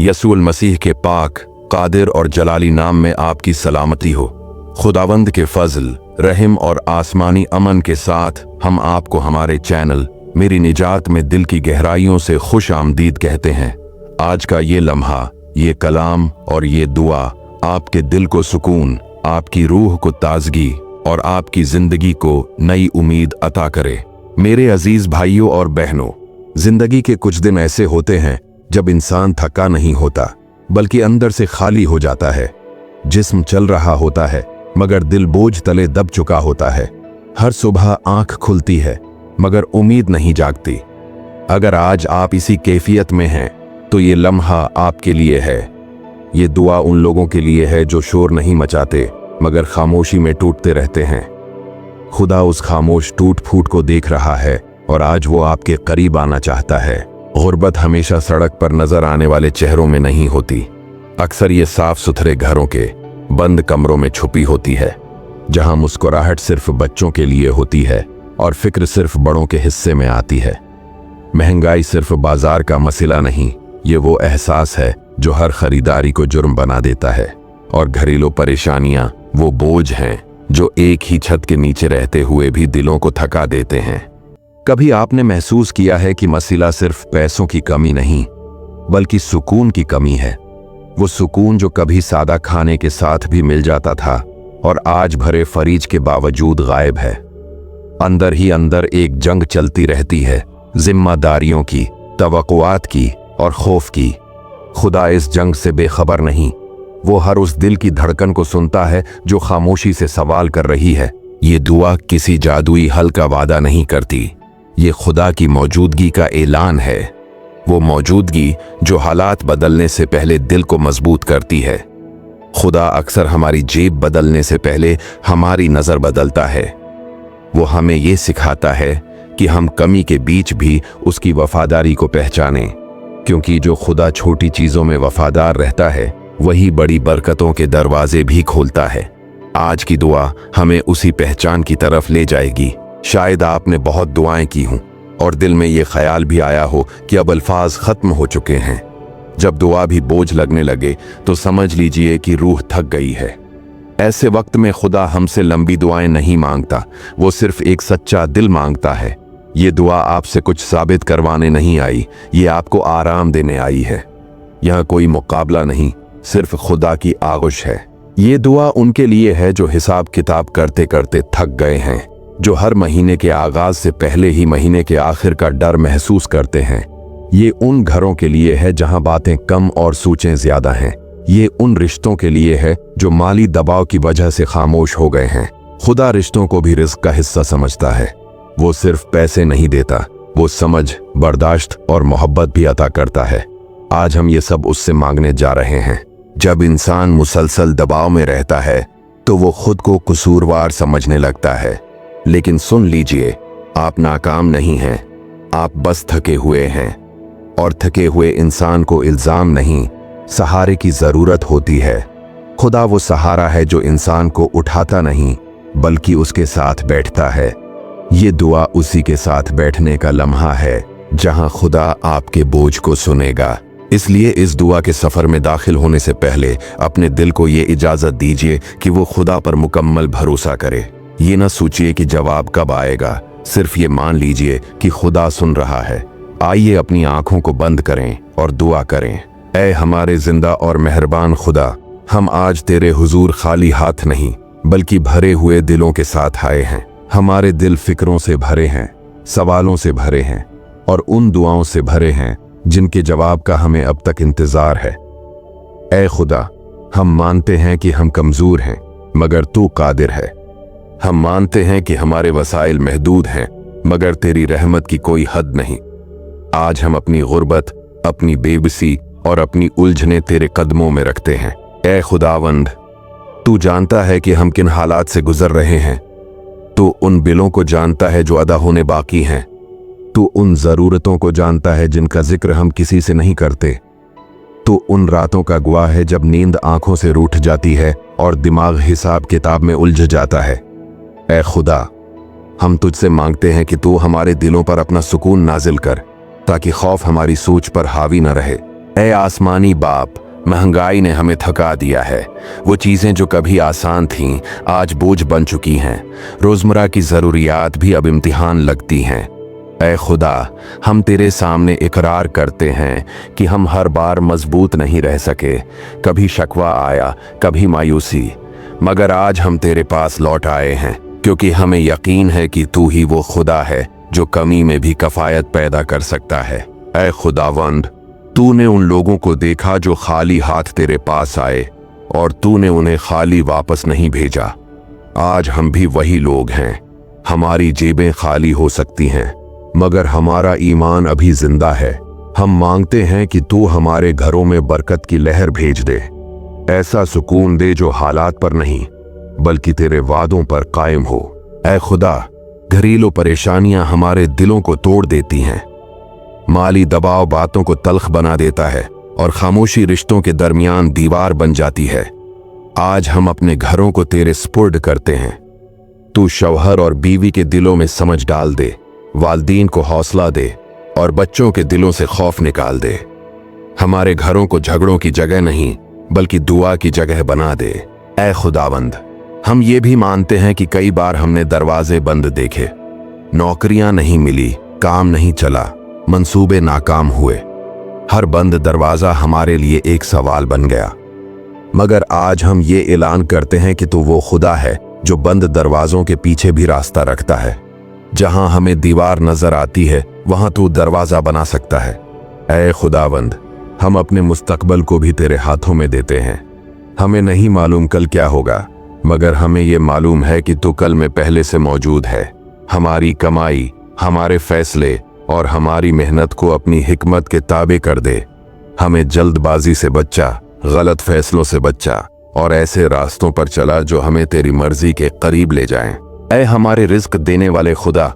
यसुल मसीह के पाक, कादिर और जलाली नाम में आपकी सलामती हो। खुदावंद के फजल, रहम और आसमानी अमन के साथ हम आपको हमारे चैनल मेरी निजात में दिल की गहराइयों से खुश आमदीद कहते हैं। आज का ये लम्हा, ये कलाम और ये दुआ आपके दिल को सुकून, आपकी रूह को ताजगी और आपकी जिंदगी को नई उम्मीद अता करे। मेरे अजीज भाइयों और बहनों, जिंदगी के कुछ दिन ऐसे होते हैं जब इंसान थका नहीं होता बल्कि अंदर से खाली हो जाता है। जिस्म चल रहा होता है मगर दिल बोझ तले दब चुका होता है। हर सुबह आंख खुलती है मगर उम्मीद नहीं जागती। अगर आज आप इसी कैफियत में हैं तो ये लम्हा आपके लिए है। ये दुआ उन लोगों के लिए है जो शोर नहीं मचाते मगर खामोशी में टूटते रहते हैं। खुदा उस खामोश टूट फूट को देख रहा है और आज वो आपके करीब आना चाहता है। गुर्बत हमेशा सड़क पर नजर आने वाले चेहरों में नहीं होती। अक्सर ये साफ सुथरे घरों के बंद कमरों में छुपी होती है, जहां मुस्कुराहट सिर्फ बच्चों के लिए होती है और फिक्र सिर्फ बड़ों के हिस्से में आती है। महंगाई सिर्फ बाजार का मसला नहीं, ये वो एहसास है जो हर खरीदारी को जुर्म बना देता है। और घरेलू परेशानियां वो बोझ हैं जो एक ही छत के नीचे रहते हुए भी दिलों को थका देते हैं। कभी आपने महसूस किया है कि मसला सिर्फ पैसों की कमी नहीं बल्कि सुकून की कमी है। वो सुकून जो कभी सादा खाने के साथ भी मिल जाता था और आज भरे फरीज के बावजूद गायब है। अंदर ही अंदर एक जंग चलती रहती है, जिम्मेदारियों की, तवक्कुआत की और खौफ की। खुदा इस जंग से बेखबर नहीं। वो हर उस दिल की धड़कन को सुनता है जो खामोशी से सवाल कर रही है। ये दुआ किसी जादुई हल का वादा नहीं करती, ये खुदा की मौजूदगी का ऐलान है। वो मौजूदगी जो हालात बदलने से पहले दिल को मजबूत करती है। खुदा अक्सर हमारी जेब बदलने से पहले हमारी नजर बदलता है। वो हमें ये सिखाता है कि हम कमी के बीच भी उसकी वफादारी को पहचानें, क्योंकि जो खुदा छोटी चीजों में वफादार रहता है वही बड़ी बरकतों के दरवाजे भी खोलता है। आज की दुआ हमें उसी पहचान की तरफ ले जाएगी। शायद आपने बहुत दुआएं की हों और दिल में ये ख्याल भी आया हो कि अब अल्फाज खत्म हो चुके हैं। जब दुआ भी बोझ लगने लगे तो समझ लीजिए कि रूह थक गई है। ऐसे वक्त में खुदा हमसे लंबी दुआएं नहीं मांगता, वो सिर्फ एक सच्चा दिल मांगता है। ये दुआ आपसे कुछ साबित करवाने नहीं आई, ये आपको आराम देने आई है। यहाँ कोई मुकाबला नहीं, सिर्फ खुदा की आगोश है। ये दुआ उनके लिए है जो हिसाब किताब करते करते थक गए हैं, जो हर महीने के आगाज से पहले ही महीने के आखिर का डर महसूस करते हैं। ये उन घरों के लिए है जहां बातें कम और सोचें ज्यादा हैं। ये उन रिश्तों के लिए है जो माली दबाव की वजह से खामोश हो गए हैं। खुदा रिश्तों को भी रिस्क का हिस्सा समझता है। वो सिर्फ पैसे नहीं देता, वो समझ, बर्दाश्त और मोहब्बत भी अता करता है। आज हम ये सब उससे मांगने जा रहे हैं। जब इंसान मुसलसल दबाव में रहता है तो वो खुद को कसूरवार समझने लगता है। लेकिन सुन लीजिए, आप नाकाम नहीं हैं, आप बस थके हुए हैं। और थके हुए इंसान को इल्जाम नहीं, सहारे की जरूरत होती है। खुदा वो सहारा है जो इंसान को उठाता नहीं बल्कि उसके साथ बैठता है। ये दुआ उसी के साथ बैठने का लम्हा है जहां खुदा आपके बोझ को सुनेगा। इसलिए इस दुआ के सफर में दाखिल होने से पहले अपने दिल को ये इजाजत दीजिए कि वो खुदा पर मुकम्मल भरोसा करे। ये ना सोचिए कि जवाब कब आएगा, सिर्फ ये मान लीजिए कि खुदा सुन रहा है। आइए अपनी आंखों को बंद करें और दुआ करें। ऐ हमारे जिंदा और मेहरबान खुदा, हम आज तेरे हुजूर खाली हाथ नहीं बल्कि भरे हुए दिलों के साथ आए हैं। हमारे दिल फिक्रों से भरे हैं, सवालों से भरे हैं और उन दुआओं से भरे हैं जिनके जवाब का हमें अब तक इंतजार है। ऐ खुदा, हम मानते हैं कि हम कमजोर हैं मगर तू कादिर है। हम मानते हैं कि हमारे वसाइल महदूद हैं मगर तेरी रहमत की कोई हद नहीं। आज हम अपनी गुर्बत, अपनी बेबसी और अपनी उलझने तेरे कदमों में रखते हैं। ऐ खुदावंद, तू जानता है कि हम किन हालात से गुजर रहे हैं। तू उन बिलों को जानता है जो अदा होने बाकी हैं। तू उन ज़रूरतों को जानता है जिनका जिक्र हम किसी से नहीं करते। तू उन रातों का गवाह है जब नींद आंखों से रूठ जाती है और दिमाग हिसाब किताब में उलझ जाता है। ऐ खुदा, हम तुझसे मांगते हैं कि तू हमारे दिलों पर अपना सुकून नाजिल कर ताकि खौफ हमारी सोच पर हावी न रहे। ऐ आसमानी बाप, महंगाई ने हमें थका दिया है। वो चीज़ें जो कभी आसान थीं आज बोझ बन चुकी हैं। रोज़मर्रा की ज़रूरियात भी अब इम्तिहान लगती हैं। ऐ खुदा, हम तेरे सामने इकरार करते हैं कि हम हर बार मजबूत नहीं रह सके। कभी शकवा आया, कभी मायूसी, मगर आज हम तेरे पास लौट आए हैं क्योंकि हमें यकीन है कि तू ही वो खुदा है जो कमी में भी कफायत पैदा कर सकता है। ऐ खुदावंद, तूने उन लोगों को देखा जो खाली हाथ तेरे पास आए और तूने उन्हें खाली वापस नहीं भेजा। आज हम भी वही लोग हैं। हमारी जेबें खाली हो सकती हैं मगर हमारा ईमान अभी जिंदा है। हम मांगते हैं कि तू हमारे घरों में बरकत की लहर भेज दे। ऐसा सुकून दे जो हालात पर नहीं बल्कि तेरे वादों पर कायम हो। ऐ खुदा, घरेलू परेशानियां हमारे दिलों को तोड़ देती हैं। माली दबाव बातों को तल्ख बना देता है और खामोशी रिश्तों के दरमियान दीवार बन जाती है। आज हम अपने घरों को तेरे स्पुर्द करते हैं। तू शौहर और बीवी के दिलों में समझ डाल दे, वालदीन को हौसला दे और बच्चों के दिलों से खौफ निकाल दे। हमारे घरों को झगड़ों की जगह नहीं बल्कि दुआ की जगह बना दे। ऐ खुदावंद, हम ये भी मानते हैं कि कई बार हमने दरवाजे बंद देखे, नौकरियां नहीं मिली, काम नहीं चला, मंसूबे नाकाम हुए। हर बंद दरवाजा हमारे लिए एक सवाल बन गया। मगर आज हम ये ऐलान करते हैं कि तू वो खुदा है जो बंद दरवाजों के पीछे भी रास्ता रखता है। जहां हमें दीवार नजर आती है वहां तू दरवाजा बना सकता है। ऐ खुदावंद, हम अपने मुस्तकबल को भी तेरे हाथों में देते हैं। हमें नहीं मालूम कल क्या होगा, मगर हमें ये मालूम है कि तू कल में पहले से मौजूद है। हमारी कमाई, हमारे फैसले और हमारी मेहनत को अपनी हिकमत के ताबे कर दे। हमें जल्दबाजी से बच्चा, गलत फैसलों से बच्चा और ऐसे रास्तों पर चला जो हमें तेरी मर्जी के करीब ले जाएं। ऐ हमारे रिज्क देने वाले खुदा,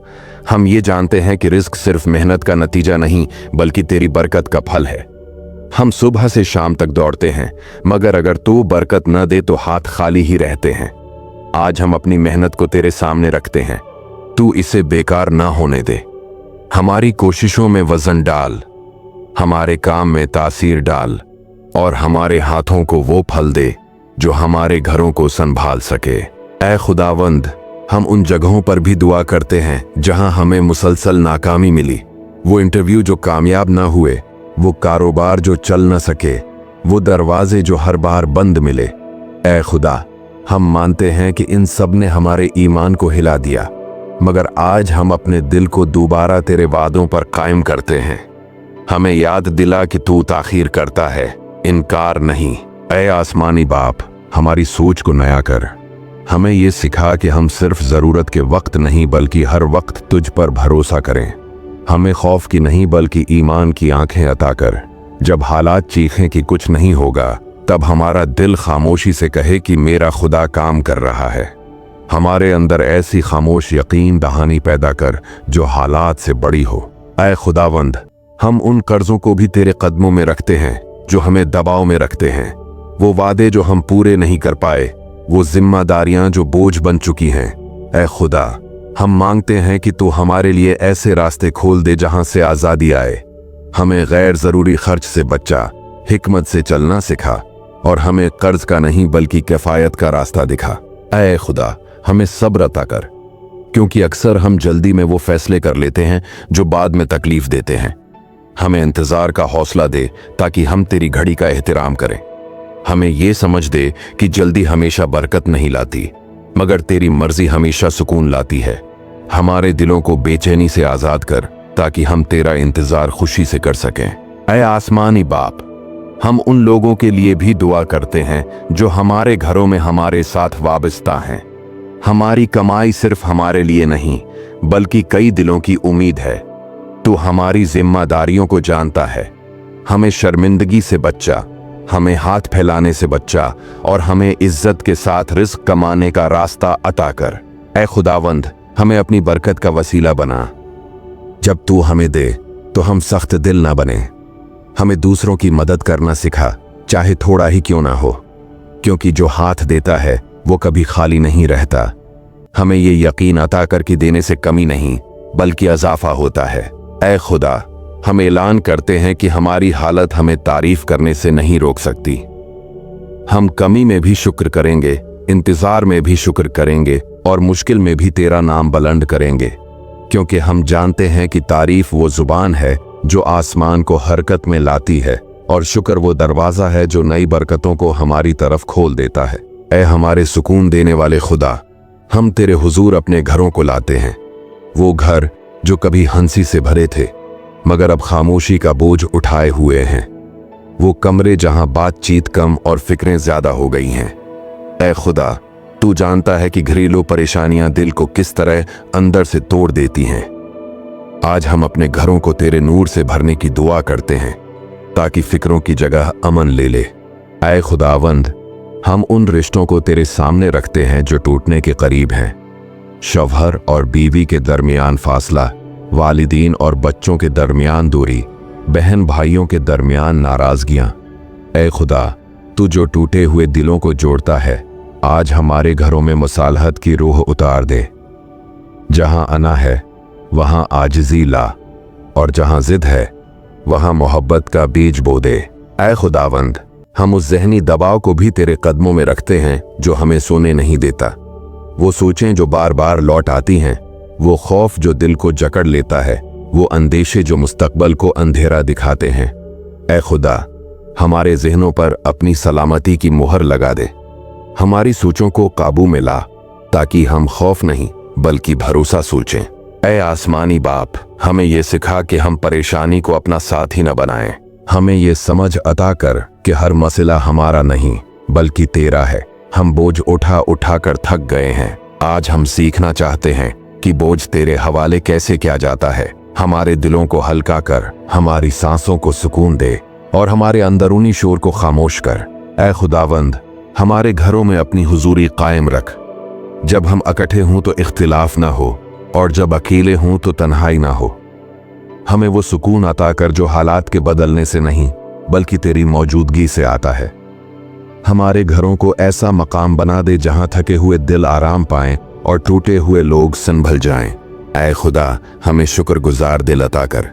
हम ये जानते हैं कि रिज्क सिर्फ मेहनत का नतीजा नहीं बल्कि तेरी बरकत का फल है। हम सुबह से शाम तक दौड़ते हैं मगर अगर तू बरकत न दे तो हाथ खाली ही रहते हैं। आज हम अपनी मेहनत को तेरे सामने रखते हैं। तू इसे बेकार ना होने दे। हमारी कोशिशों में वजन डाल, हमारे काम में तासीर डाल और हमारे हाथों को वो फल दे जो हमारे घरों को संभाल सके। ऐ खुदावंद, हम उन जगहों पर भी दुआ करते हैं जहां हमें मुसलसल नाकामी मिली। वो इंटरव्यू जो कामयाब ना हुए, वो कारोबार जो चल न सके, वो दरवाजे जो हर बार बंद मिले। ऐ खुदा, हम मानते हैं कि इन सब ने हमारे ईमान को हिला दिया, मगर आज हम अपने दिल को दोबारा तेरे वादों पर कायम करते हैं। हमें याद दिला कि तू ताखीर करता है, इनकार नहीं। ऐ आसमानी बाप, हमारी सोच को नया कर। हमें ये सिखा कि हम सिर्फ ज़रूरत के वक्त नहीं बल्कि हर वक्त तुझ पर भरोसा करें। हमें खौफ की नहीं बल्कि ईमान की आंखें अता कर। जब हालात चीखें कि कुछ नहीं होगा, तब हमारा दिल खामोशी से कहे कि मेरा खुदा काम कर रहा है। हमारे अंदर ऐसी खामोश यकीन दहानी पैदा कर जो हालात से बड़ी हो। ऐ खुदावंद, हम उन कर्जों को भी तेरे कदमों में रखते हैं जो हमें दबाव में रखते हैं। वो वादे जो हम पूरे नहीं कर पाए, वो जिम्मेदारियां जो बोझ बन चुकी हैं। ऐ खुदा, हम मांगते हैं कि तू हमारे लिए ऐसे रास्ते खोल दे जहां से आज़ादी आए। हमें गैर ज़रूरी खर्च से बचा, हिकमत से चलना सिखा और हमें कर्ज का नहीं बल्कि किफ़ायत का रास्ता दिखा। ऐ खुदा, हमें सब्र अता कर, क्योंकि अक्सर हम जल्दी में वो फैसले कर लेते हैं जो बाद में तकलीफ देते हैं। हमें इंतज़ार का हौसला दे ताकि हम तेरी घड़ी का एहतराम करें। हमें ये समझ दे कि जल्दी हमेशा बरकत नहीं लाती, मगर तेरी मर्जी हमेशा सुकून लाती है। हमारे दिलों को बेचैनी से आज़ाद कर ताकि हम तेरा इंतज़ार खुशी से कर सकें। ऐ आसमानी बाप, हम उन लोगों के लिए भी दुआ करते हैं जो हमारे घरों में हमारे साथ वाबस्ता हैं। हमारी कमाई सिर्फ हमारे लिए नहीं बल्कि कई दिलों की उम्मीद है। तू हमारी जिम्मेदारियों को जानता है। हमें शर्मिंदगी से बच्चा, हमें हाथ फैलाने से बच्चा और हमें इज्जत के साथ रिस्क कमाने का रास्ता अता कर। ऐ खुदावंद, हमें अपनी बरकत का वसीला बना। जब तू हमें दे तो हम सख्त दिल ना बने। हमें दूसरों की मदद करना सिखा, चाहे थोड़ा ही क्यों ना हो, क्योंकि जो हाथ देता है वो कभी खाली नहीं रहता। हमें ये यकीन अता कर कि देने से कमी नहीं बल्कि इजाफा होता है। ऐ खुदा, हम ऐलान करते हैं कि हमारी हालत हमें तारीफ करने से नहीं रोक सकती। हम कमी में भी शुक्र करेंगे, इंतजार में भी शुक्र करेंगे और मुश्किल में भी तेरा नाम बुलंद करेंगे, क्योंकि हम जानते हैं कि तारीफ वो जुबान है जो आसमान को हरकत में लाती है और शुक्र वो दरवाजा है जो नई बरकतों को हमारी तरफ खोल देता है। ऐ हमारे सुकून देने वाले खुदा, हम तेरे हुजूर अपने घरों को लाते हैं, वो घर जो कभी हंसी से भरे थे मगर अब खामोशी का बोझ उठाए हुए हैं, वो कमरे जहां बातचीत कम और फिक्रें ज्यादा हो गई हैं। ऐ खुदा, तू जानता है कि घरेलू परेशानियां दिल को किस तरह अंदर से तोड़ देती हैं। आज हम अपने घरों को तेरे नूर से भरने की दुआ करते हैं ताकि फिक्रों की जगह अमन ले ले। ऐ खुदावंद, हम उन रिश्तों को तेरे सामने रखते हैं जो टूटने के करीब हैं। शौहर और बीवी के दरमियान फासला, वालिदीन और बच्चों के दरमियान दूरी, बहन भाइयों के दरमियान नाराजगियां। ऐ खुदा, तू जो टूटे हुए दिलों को जोड़ता है, आज हमारे घरों में मुसालहत की रूह उतार दे। जहां अना है वहां आजिज़ी ला, और जहां जिद है वहां मोहब्बत का बीज बो दे। ऐ खुदावंद, हम उस जहनी दबाव को भी तेरे कदमों में रखते हैं जो हमें सोने नहीं देता, वो सोचें जो बार बार लौट आती हैं, वो खौफ जो दिल को जकड़ लेता है, वो अंदेशे जो मुस्तकबल को अंधेरा दिखाते हैं। ऐ खुदा, हमारे ज़हनों पर अपनी सलामती की मुहर लगा दे, हमारी सोचों को काबू में ला ताकि हम खौफ नहीं बल्कि भरोसा सोचें। ऐ आसमानी बाप, हमें ये सिखा कि हम परेशानी को अपना साथी न बनाएं। हमें ये समझ अता कर कि हर मसला हमारा नहीं बल्कि तेरा है। हम बोझ उठा उठा कर थक गए हैं, आज हम सीखना चाहते हैं कि बोझ तेरे हवाले कैसे किया जाता है। हमारे दिलों को हल्का कर, हमारी सांसों को सुकून दे और हमारे अंदरूनी शोर को खामोश कर। ऐ खुदावंद, हमारे घरों में अपनी हुजूरी कायम रख। जब हम इकट्ठे हों तो इख्तिलाफ ना हो और जब अकेले हों तो तन्हाई ना हो। हमें वो सुकून अता कर जो हालात के बदलने से नहीं बल्कि तेरी मौजूदगी से आता है। हमारे घरों को ऐसा मकाम बना दे जहां थके हुए दिल आराम पाएं और टूटे हुए लोग संभल जाएं। ऐ खुदा, हमें शुक्रगुजार दिल अता कर,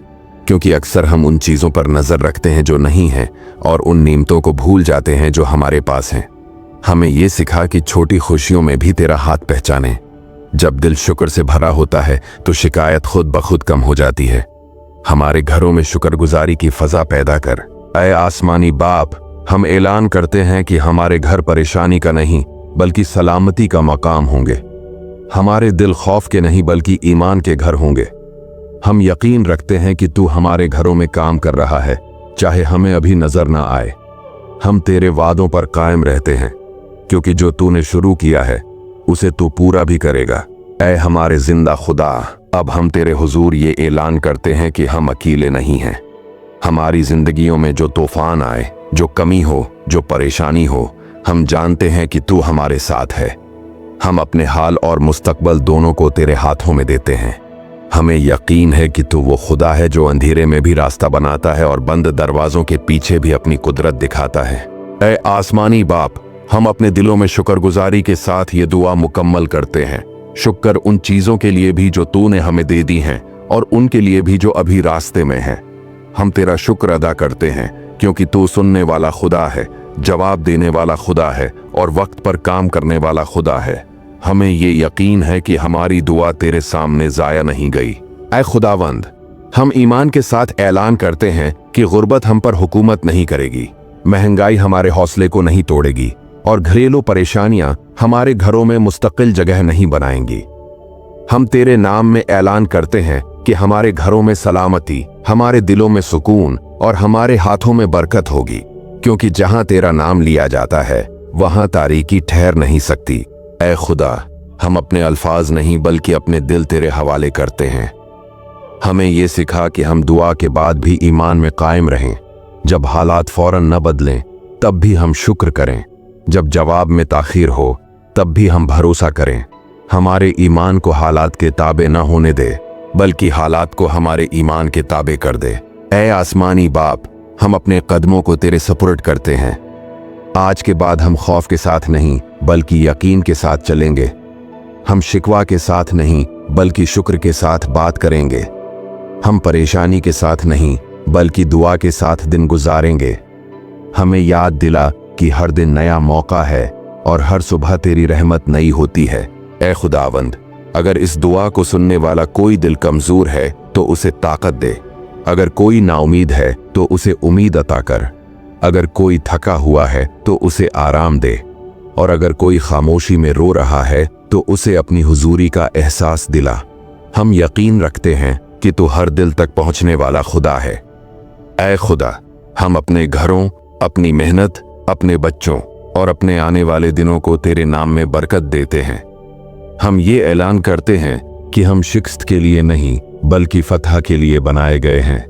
क्योंकि अक्सर हम उन चीज़ों पर नज़र रखते हैं जो नहीं हैं और उन नीमतों को भूल जाते हैं जो हमारे पास हैं। हमें ये सिखा कि छोटी खुशियों में भी तेरा हाथ पहचानें। जब दिल शुक्र से भरा होता है तो शिकायत खुद ब खुद कम हो जाती है। हमारे घरों में शुक्रगुजारी की फ़ज़ा पैदा कर। ऐ आसमानी बाप, हम ऐलान करते हैं कि हमारे घर परेशानी का नहीं बल्कि सलामती का मकाम होंगे। हमारे दिल खौफ के नहीं बल्कि ईमान के घर होंगे। हम यकीन रखते हैं कि तू हमारे घरों में काम कर रहा है, चाहे हमें अभी नजर ना आए। हम तेरे वादों पर कायम रहते हैं, क्योंकि जो तूने शुरू किया है उसे तू पूरा भी करेगा। ऐ हमारे जिंदा खुदा, अब हम तेरे हुजूर ये ऐलान करते हैं कि हम अकेले नहीं हैं। हमारी जिंदगियों में जो तूफान आए, जो कमी हो, जो परेशानी हो, हम जानते हैं कि तू हमारे साथ है। हम अपने हाल और मुस्तकबल दोनों को तेरे हाथों में देते हैं। हमें यकीन है कि तू वो खुदा है जो अंधेरे में भी रास्ता बनाता है और बंद दरवाजों के पीछे भी अपनी कुदरत दिखाता है। ऐ आसमानी बाप, हम अपने दिलों में शुक्रगुजारी के साथ ये दुआ मुकम्मल करते हैं। शुक्र उन चीज़ों के लिए भी जो तूने हमें दे दी हैं और उनके लिए भी जो अभी रास्ते में हैं। हम तेरा शुक्र अदा करते हैं क्योंकि तू सुनने वाला खुदा है, जवाब देने वाला खुदा है और वक्त पर काम करने वाला खुदा है। हमें ये यकीन है कि हमारी दुआ तेरे सामने ज़ाया नहीं गई। ऐ खुदावंद, हम ईमान के साथ ऐलान करते हैं कि गुर्बत हम पर हुकूमत नहीं करेगी, महंगाई हमारे हौसले को नहीं तोड़ेगी और घरेलू परेशानियां हमारे घरों में मुस्तकिल जगह नहीं बनाएंगी। हम तेरे नाम में ऐलान करते हैं कि हमारे घरों में सलामती, हमारे दिलों में सुकून और हमारे हाथों में बरकत होगी, क्योंकि जहां तेरा नाम लिया जाता है वहां तारीकी ठहर नहीं सकती। ऐ खुदा, हम अपने अल्फाज नहीं बल्कि अपने दिल तेरे हवाले करते हैं। हमें ये सिखा कि हम दुआ के बाद भी ईमान में कायम रहें। जब हालात फौरन न बदलें तब भी हम शुक्र करें, जब जवाब में ताखीर हो तब भी हम भरोसा करें। हमारे ईमान को हालात के ताबे न होने दे बल्कि हालात को हमारे ईमान के ताबे कर दे। ऐ आसमानी बाप, हम अपने कदमों को तेरे सपुर्द करते हैं। आज के बाद हम खौफ के साथ नहीं बल्कि यकीन के साथ चलेंगे। हम शिकवा के साथ नहीं बल्कि शुक्र के साथ बात करेंगे। हम परेशानी के साथ नहीं बल्कि दुआ के साथ दिन गुजारेंगे। हमें याद दिला कि हर दिन नया मौका है और हर सुबह तेरी रहमत नई होती है। ऐ खुदावंद, अगर इस दुआ को सुनने वाला कोई दिल कमजोर है तो उसे ताकत दे। अगर कोई नाउमीद है तो उसे उम्मीद अता कर। अगर कोई थका हुआ है तो उसे आराम दे। और अगर कोई खामोशी में रो रहा है तो उसे अपनी हुजूरी का एहसास दिला। हम यकीन रखते हैं कि तू हर दिल तक पहुंचने वाला खुदा है। ऐ खुदा, हम अपने घरों, अपनी मेहनत, अपने बच्चों और अपने आने वाले दिनों को तेरे नाम में बरकत देते हैं। हम ये ऐलान करते हैं कि हम शिकस्त के लिए नहीं बल्कि फतह के लिए बनाए गए हैं।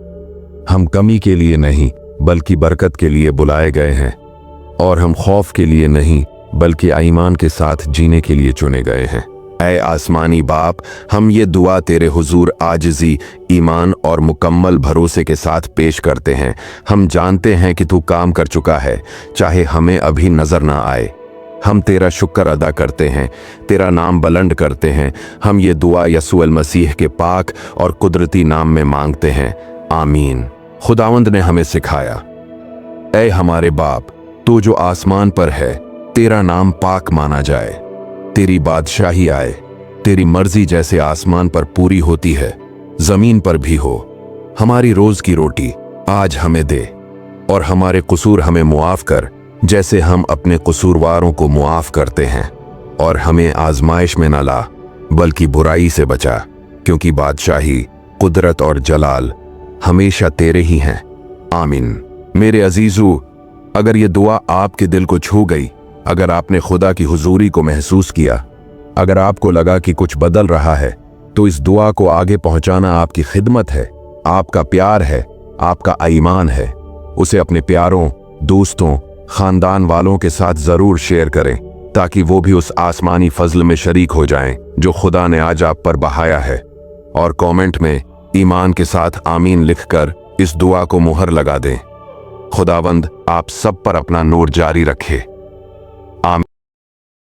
हम कमी के लिए नहीं बल्कि बरकत के लिए बुलाए गए हैं। और हम खौफ के लिए नहीं बल्कि ईमान के साथ जीने के लिए चुने गए हैं। ऐ आसमानी बाप, हम ये दुआ तेरे हुजूर आजिज़ी, ईमान और मुकम्मल भरोसे के साथ पेश करते हैं। हम जानते हैं कि तू काम कर चुका है, चाहे हमें अभी नजर ना आए। हम तेरा शुक्र अदा करते हैं, तेरा नाम बुलंद करते हैं। हम ये दुआ यसू अल मसीह के पाक और कुदरती नाम में मांगते हैं, आमीन। खुदावंद ने हमें सिखाया, ऐ हमारे बाप, तू जो आसमान पर है, तेरा नाम पाक माना जाए। तेरी बादशाही आए, तेरी मर्जी जैसे आसमान पर पूरी होती है जमीन पर भी हो। हमारी रोज की रोटी आज हमें दे और हमारे कसूर हमें मुआफ कर जैसे हम अपने कसूरवारों को मुआफ करते हैं। और हमें आजमाइश में न ला बल्कि बुराई से बचा, क्योंकि बादशाही, कुदरत और जलाल हमेशा तेरे ही हैं, आमीन। मेरे अजीजों, अगर ये दुआ आपके दिल को छू गई, अगर आपने खुदा की हुजूरी को महसूस किया, अगर आपको लगा कि कुछ बदल रहा है, तो इस दुआ को आगे पहुंचाना आपकी खिदमत है, आपका प्यार है, आपका ईमान है। उसे अपने प्यारों, दोस्तों, खानदान वालों के साथ जरूर शेयर करें ताकि वो भी उस आसमानी फजल में शरीक हो जाएं जो खुदा ने आज आप पर बहाया है। और कमेंट में ईमान के साथ आमीन लिखकर इस दुआ को मुहर लगा दें। खुदावंद आप सब पर अपना नूर जारी रखे।